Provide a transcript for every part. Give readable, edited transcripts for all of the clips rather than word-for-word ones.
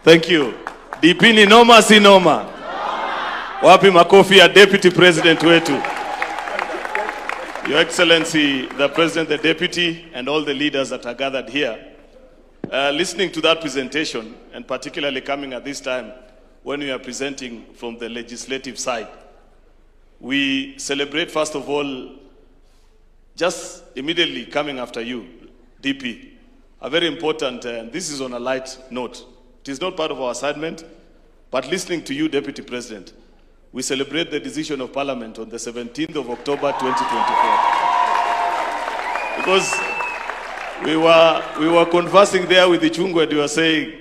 Thank you. DP ni noma si noma? Wapi makofi ya Deputy President wetu? Your Excellency, the President, the Deputy, and all the leaders that are gathered here. Listening to that presentation, and particularly coming at this time when we are presenting from the legislative side, we celebrate, first of all, just immediately coming after you, DP, a very important, and this is on a light note. It is not part of our assignment, but listening to you, Deputy President, we celebrate the decision of Parliament on the 17th of October, 2024. Because we were conversing there with the Chungwa, and we were saying,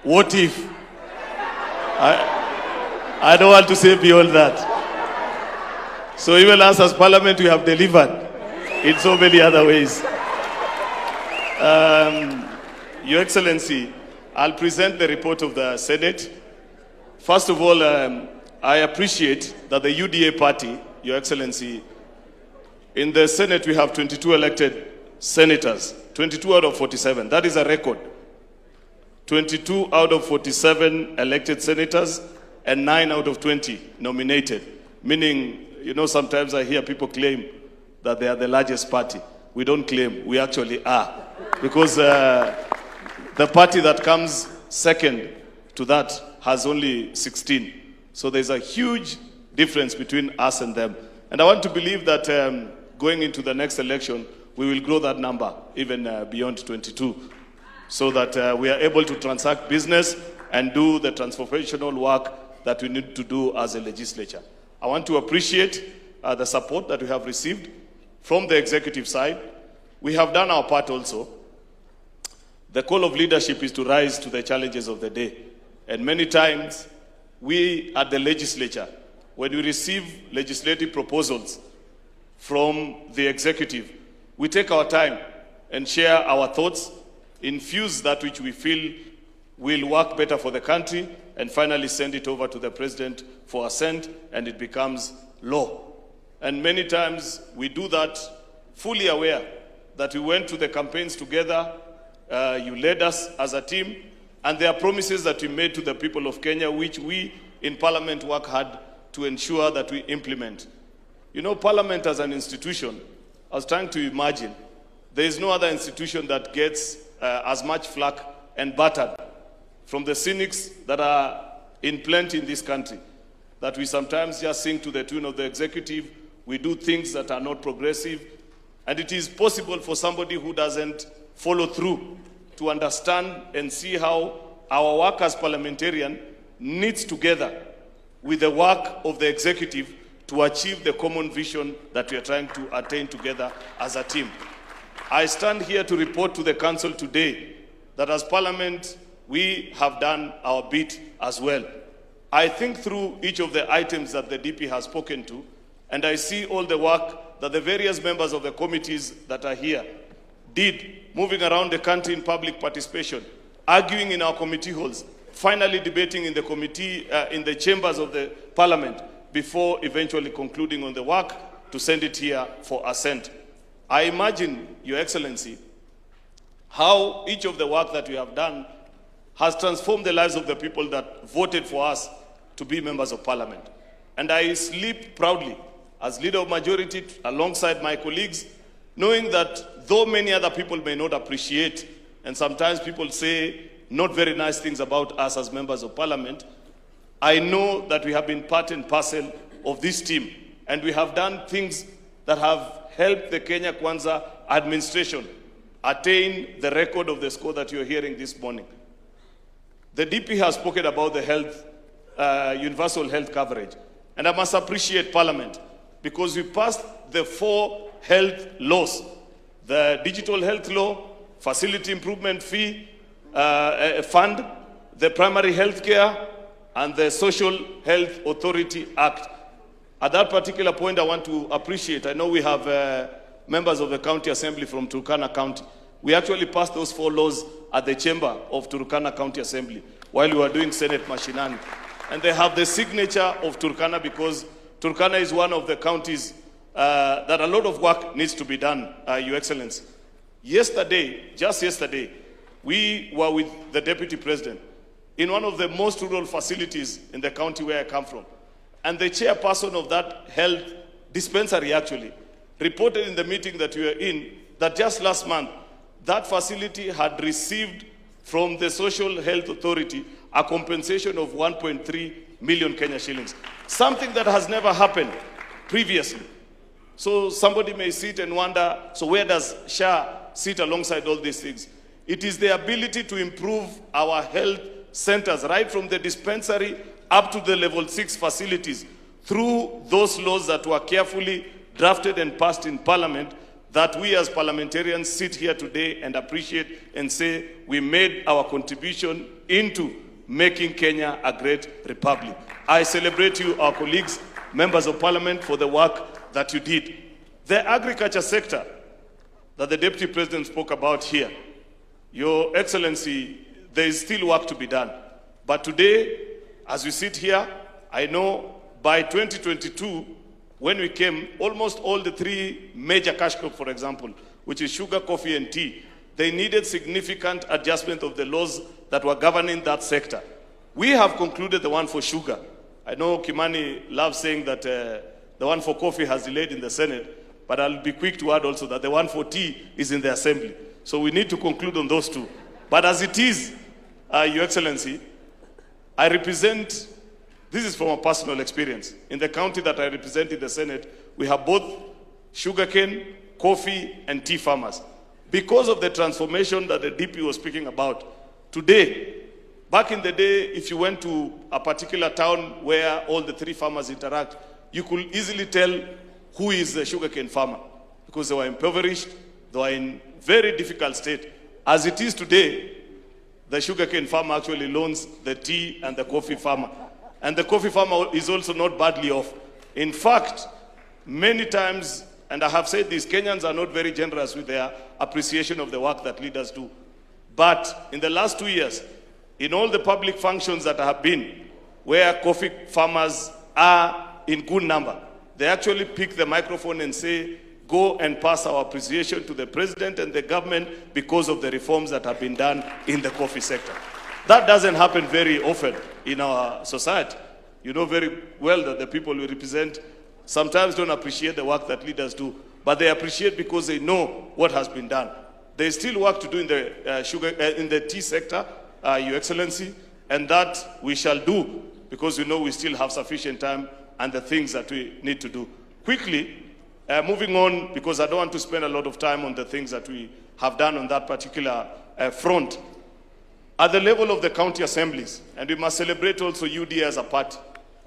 what if? I don't want to say beyond that. So even us as Parliament, we have delivered in so many other ways. Your Excellency, I'll present the report of the Senate. First of all, I appreciate that the UDA party, Your Excellency, in the Senate we have 22 elected senators, 22 out of 47. That is a record. 22 out of 47 elected senators and 9 out of 20 nominated. Meaning, you know, sometimes I hear people claim that they are the largest party. We don't claim, we actually are. Because the party that comes second to that has only 16. So there's a huge difference between us and them. And I want to believe that going into the next election, we will grow that number even beyond 22, so that we are able to transact business and do the transformational work that we need to do as a legislature. I want to appreciate the support that we have received from the executive side. We have done our part also. The call of leadership is to rise to the challenges of the day. And many times, we at the legislature, when we receive legislative proposals from the executive, we take our time and share our thoughts, infuse that which we feel will work better for the country, and finally send it over to the president for assent, and it becomes law. And many times, we do that fully aware that we went to the campaigns together, you led us as a team, and there are promises that we made to the people of Kenya, which we in Parliament work hard to ensure that we implement. You know, Parliament as an institution, I was trying to imagine, there is no other institution that gets as much flack and battered from the cynics that are in plenty in this country, that we sometimes just sing to the tune of the executive, we do things that are not progressive, and it is possible for somebody who doesn't follow through to understand and see how our work as parliamentarian knits together with the work of the executive to achieve the common vision that we are trying to attain together as a team. I stand here to report to the council today that as Parliament, we have done our bit as well. I think through each of the items that the DP has spoken to, and I see all the work that the various members of the committees that are here did, moving around the country in public participation, arguing in our committee halls, finally debating in the committee, in the chambers of the Parliament, before eventually concluding on the work to send it here for assent. I imagine, Your Excellency, how each of the work that we have done has transformed the lives of the people that voted for us to be members of Parliament. And I sleep proudly as leader of majority alongside my colleagues, knowing that though many other people may not appreciate, and sometimes people say not very nice things about us as members of Parliament, I know that we have been part and parcel of this team, and we have done things that have helped the Kenya Kwanza administration attain the record of the score that you're hearing this morning. The DP has spoken about the health, universal health coverage, and I must appreciate Parliament because we passed the 4 health laws: the digital health law, facility improvement fee fund, the primary health care, and the Social Health Authority Act. At that particular point, I want to appreciate, I know we have members of the County Assembly from Turkana County. We actually passed those 4 laws at the chamber of Turkana County Assembly while we were doing Senate Mashinani. And they have the signature of Turkana because Turkana is one of the counties that a lot of work needs to be done, Your Excellency. Yesterday, just yesterday, we were with the Deputy President in one of the most rural facilities in the county where I come from. And the chairperson of that health dispensary actually reported in the meeting that we were in that just last month, that facility had received from the Social Health Authority a compensation of 1.3 million Kenya shillings. Something that has never happened previously. So somebody may sit and wonder, so where does SHA sit alongside all these things? It is the ability to improve our health centers, right from the dispensary up to the level 6 facilities, through those laws that were carefully drafted and passed in Parliament, that we as parliamentarians sit here today and appreciate and say we made our contribution into making Kenya a great republic. I celebrate you, our colleagues, members of Parliament, for the work that you did. The agriculture sector that the Deputy President spoke about here, Your Excellency, there is still work to be done. But today, as we sit here, I know by 2022, when we came, almost all the 3 major cash crops, for example, which is sugar, coffee, and tea, they needed significant adjustment of the laws that were governing that sector. We have concluded the one for sugar. I know Kimani loves saying that the one for coffee has delayed in the Senate, but I'll be quick to add also that the one for tea is in the Assembly. So we need to conclude on those 2. But as it is, Your Excellency, I represent, this is from a personal experience. In the county that I represent in the Senate, we have both sugarcane, coffee, and tea farmers. Because of the transformation that the DP was speaking about, today, back in the day, if you went to a particular town where all the 3 farmers interact, you could easily tell who is the sugarcane farmer, because they were impoverished, they were in very difficult state. As it is today, the sugarcane farmer actually loans the tea and the coffee farmer. And the coffee farmer is also not badly off. In fact, many times, and I have said this, Kenyans are not very generous with their appreciation of the work that leaders do. But in the last 2 years, in all the public functions that have been, where coffee farmers are in good number, they actually pick the microphone and say, go and pass our appreciation to the President and the government because of the reforms that have been done in the coffee sector. That doesn't happen very often in our society. You know very well that the people we represent sometimes don't appreciate the work that leaders do, but they appreciate because they know what has been done. There is still work to do in the in the tea sector, Your Excellency, and that we shall do because we know we still have sufficient time and the things that we need to do. Quickly, moving on, because I don't want to spend a lot of time on the things that we have done on that particular front. At the level of the county assemblies, and we must celebrate also UDA as a party.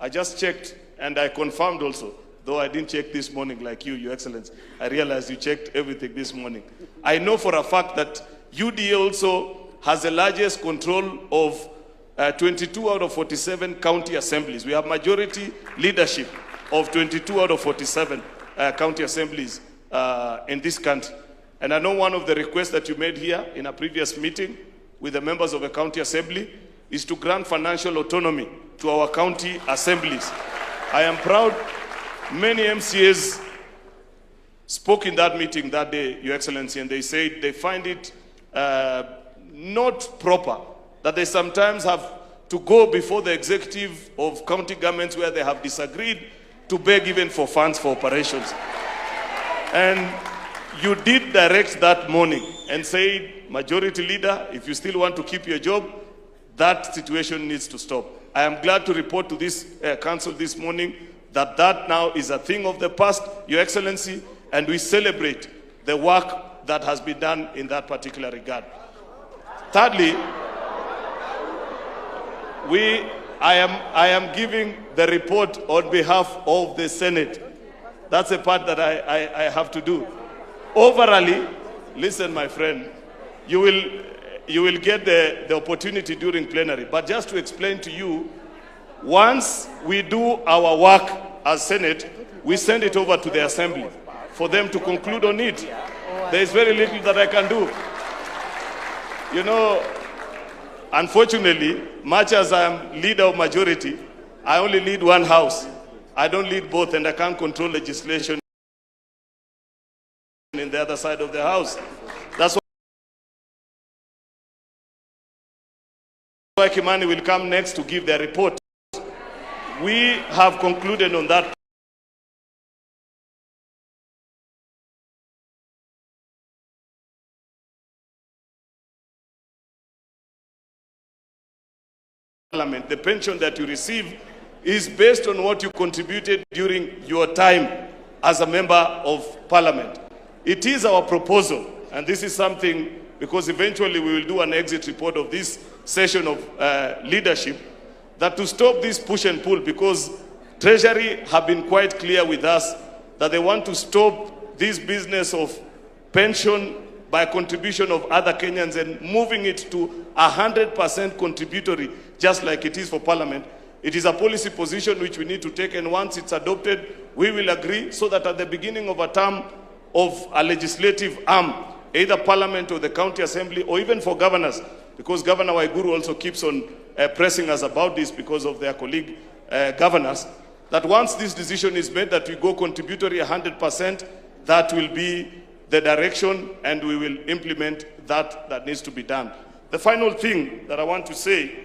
I just checked and I confirmed also, though I didn't check this morning like you, Your Excellency. I realized you checked everything this morning. I know for a fact that UDA also has the largest control of 22 out of 47 county assemblies. We have majority leadership of 22 out of 47 county assemblies in this country. And I know one of the requests that you made here in a previous meeting with the members of the county assembly is to grant financial autonomy to our county assemblies. I am proud many MCAs spoke in that meeting that day, Your Excellency, and they said they find it not proper that they sometimes have to go before the executive of county governments where they have disagreed to beg even for funds for operations. And you did direct that morning and said, Majority Leader, if you still want to keep your job, that situation needs to stop. I am glad to report to this council this morning that that now is a thing of the past, Your Excellency, and we celebrate the work that has been done in that particular regard. Thirdly, I am giving the report on behalf of the Senate. That's the part that I have to do. Overall, listen, my friend, you will get the opportunity during plenary. But just to explain to you, once we do our work as Senate, we send it over to the Assembly for them to conclude on it. There is very little that I can do. You know, unfortunately, much as I am leader of majority, I only lead one house. I don't lead both, and I can't control legislation in the other side of the house. That's Kimani will come next to give their report. We have concluded on that. Parliament, the pension that you receive is based on what you contributed during your time as a member of Parliament. It is our proposal, and this is something, because eventually we will do an exit report of this session of leadership, that to stop this push and pull, because Treasury have been quite clear with us that they want to stop this business of pension by contribution of other Kenyans and moving it to 100% contributory, just like it is for Parliament. It is a policy position which we need to take, and once it's adopted, we will agree, so that at the beginning of a term of a legislative arm, either Parliament or the County Assembly, or even for governors, because Governor Waiguru also keeps on pressing us about this because of their colleague governors, that once this decision is made that we go contributory 100%, that will be the direction, and we will implement that needs to be done. The final thing that I want to say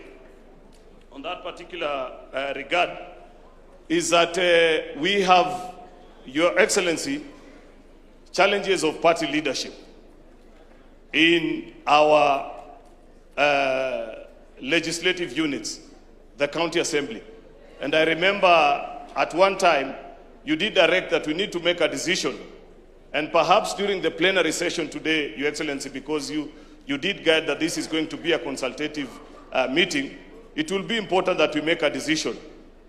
on that particular regard is that we have, Your Excellency, challenges of party leadership in our legislative units, the County Assembly. And I remember at one time, you did direct that we need to make a decision. And perhaps during the plenary session today, Your Excellency, because you did guide that this is going to be a consultative meeting, it will be important that we make a decision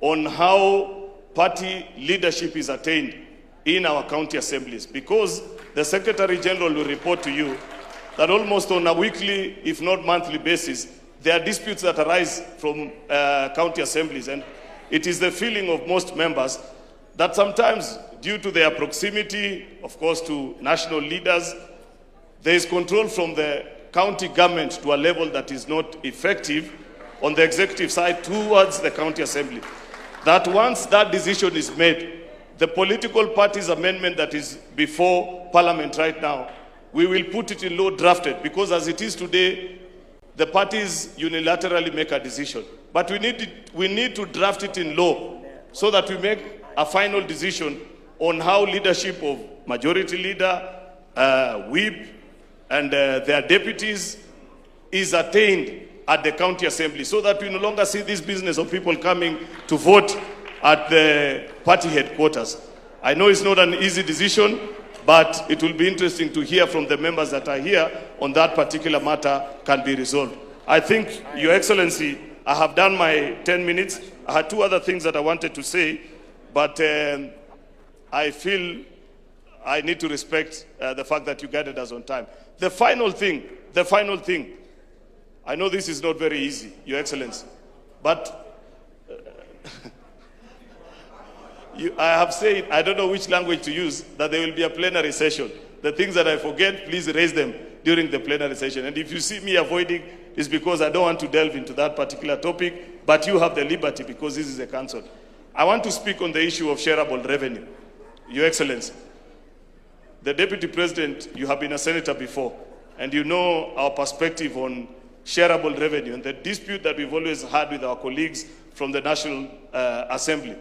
on how party leadership is attained in our county assemblies, because the Secretary General will report to you that almost on a weekly, if not monthly basis, there are disputes that arise from county assemblies. And it is the feeling of most members that sometimes, due to their proximity, of course, to national leaders, there is control from the county government to a level that is not effective on the executive side towards the county assembly. That once that decision is made, the political party's amendment that is before Parliament right now, we will put it in law drafted, because as it is today, the parties unilaterally make a decision. But we need to draft it in law so that we make a final decision on how leadership of majority leader, whip, and their deputies is attained at the county assembly, so that we no longer see this business of people coming to vote at the party headquarters. I know it's not an easy decision, but it will be interesting to hear from the members that are here on that particular matter can be resolved. I think, Your Excellency, I have done my 10 minutes. I had two other things that I wanted to say, but I feel I need to respect the fact that you guided us on time. The final thing, I know this is not very easy, Your Excellency, but I have said, I don't know which language to use, that there will be a plenary session. The things that I forget, please raise them during the plenary session. And if you see me avoiding, it's because I don't want to delve into that particular topic, but you have the liberty because this is a council. I want to speak on the issue of shareable revenue. Your Excellency, the Deputy President, you have been a senator before, and you know our perspective on shareable revenue and the dispute that we've always had with our colleagues from the National Assembly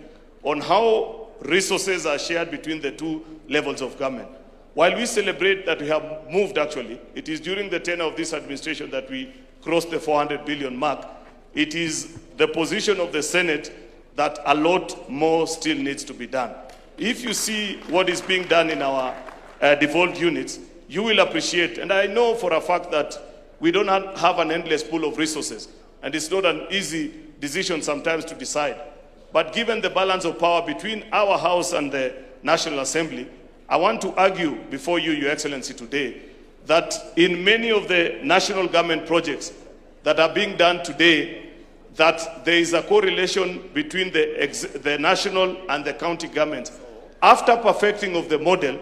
on how resources are shared between the two levels of government. While we celebrate that we have moved, actually, it is during the tenure of this administration that we crossed the 400 billion mark. It is the position of the Senate that a lot more still needs to be done. If you see what is being done in our devolved units, you will appreciate, and I know for a fact that we don't have an endless pool of resources, and it's not an easy decision sometimes to decide. But given the balance of power between our House and the National Assembly, I want to argue before you, Your Excellency, today, that in many of the national government projects that are being done today, that there is a correlation between the national and the county governments. After perfecting of the model,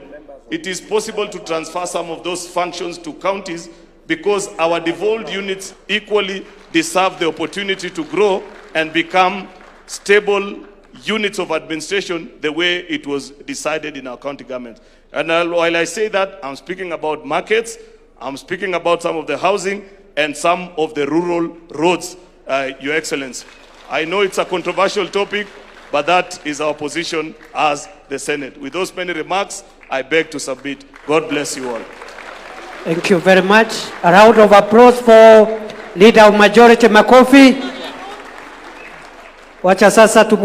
it is possible to transfer some of those functions to counties, because our devolved units equally deserve the opportunity to grow and become stable units of administration the way it was decided in our county government. And while I say that, I'm speaking about markets, I'm speaking about some of the housing and some of the rural roads Your Excellency. I know it's a controversial topic, but that is our position as the Senate. With those many remarks, I beg to submit. God bless you all. Thank you very much. A round of applause for Leader of Majority Makofi. Wacha sasa